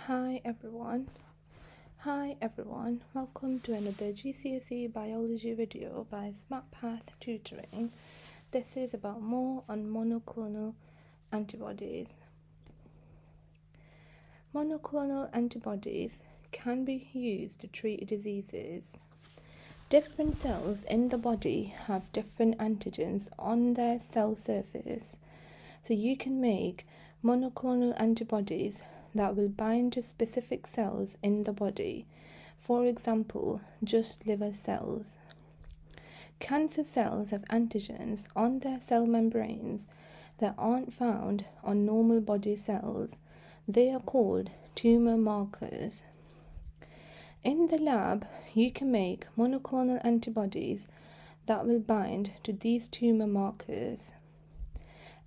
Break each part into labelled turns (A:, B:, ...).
A: Hi everyone, welcome to another GCSE biology video by SMARTPATHTUTORIng. This is about more on monoclonal antibodies. Monoclonal antibodies can be used to treat diseases. Different cells in the body have different antigens on their cell surface, so you can make monoclonal antibodies that will bind to specific cells in the body. For example, just liver cells. Cancer cells have antigens on their cell membranes that aren't found on normal body cells. They are called tumor markers. In the lab, you can make monoclonal antibodies that will bind to these tumor markers.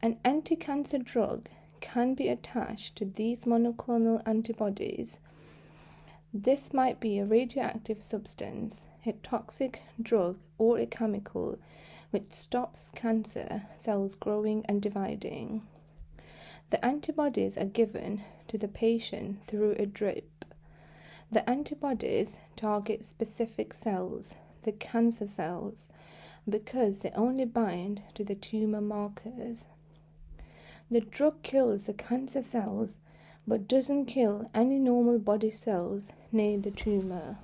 A: An anti-cancer drug can be attached to these monoclonal antibodies. This might be a radioactive substance, a toxic drug, or a chemical which stops cancer cells growing and dividing. The antibodies are given to the patient through a drip. The antibodies target specific cells, the cancer cells, because they only bind to the tumor markers. The drug kills the cancer cells but doesn't kill any normal body cells near the tumor.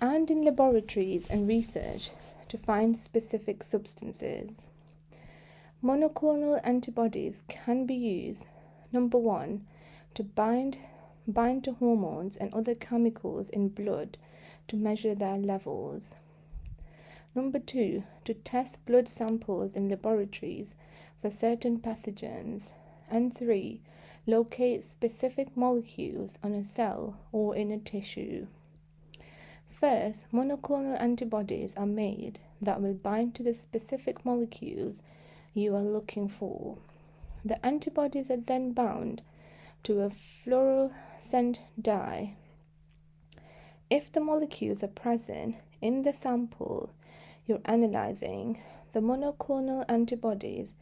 A: And in laboratories and research to find specific substances. Monoclonal antibodies can be used, number one, to bind to hormones and other chemicals in blood to measure their levels. Number two, to test blood samples in laboratories for certain pathogens. And three, locate specific molecules on a cell or in a tissue. First, monoclonal antibodies are made that will bind to the specific molecules you are looking for. The antibodies are then bound to a fluorescent dye. If the molecules are present in the sample you're analyzing, the monoclonal antibodies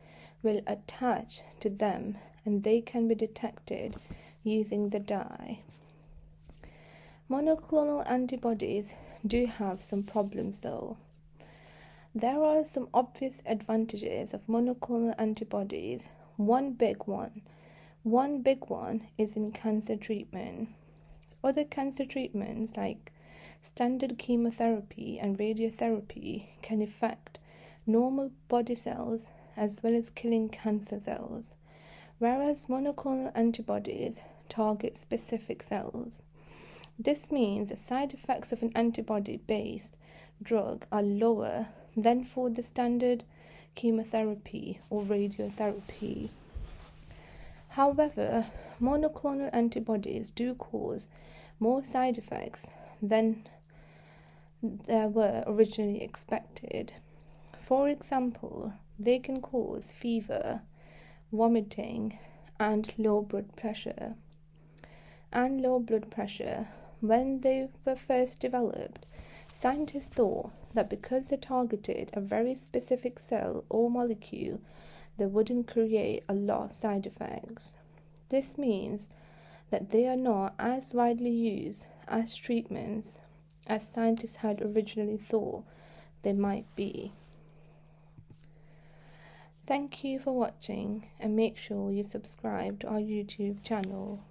A: will attach to them and they can be detected using the dye. Monoclonal antibodies do have some problems though. There are some obvious advantages of monoclonal antibodies. One big one is in cancer treatment. Other cancer treatments like standard chemotherapy and radiotherapy can affect normal body cells as well as killing cancer cells, whereas monoclonal antibodies target specific cells. This means the side effects of an antibody-based drug are lower than for the standard chemotherapy or radiotherapy. However, monoclonal antibodies do cause more side effects than there were originally expected. For example, they can cause fever, vomiting, and low blood pressure. When they were first developed, scientists thought that because they targeted a very specific cell or molecule, they wouldn't create a lot of side effects. This means that they are not as widely used as treatments as scientists had originally thought they might be. Thank you for watching and make sure you subscribe to our YouTube channel.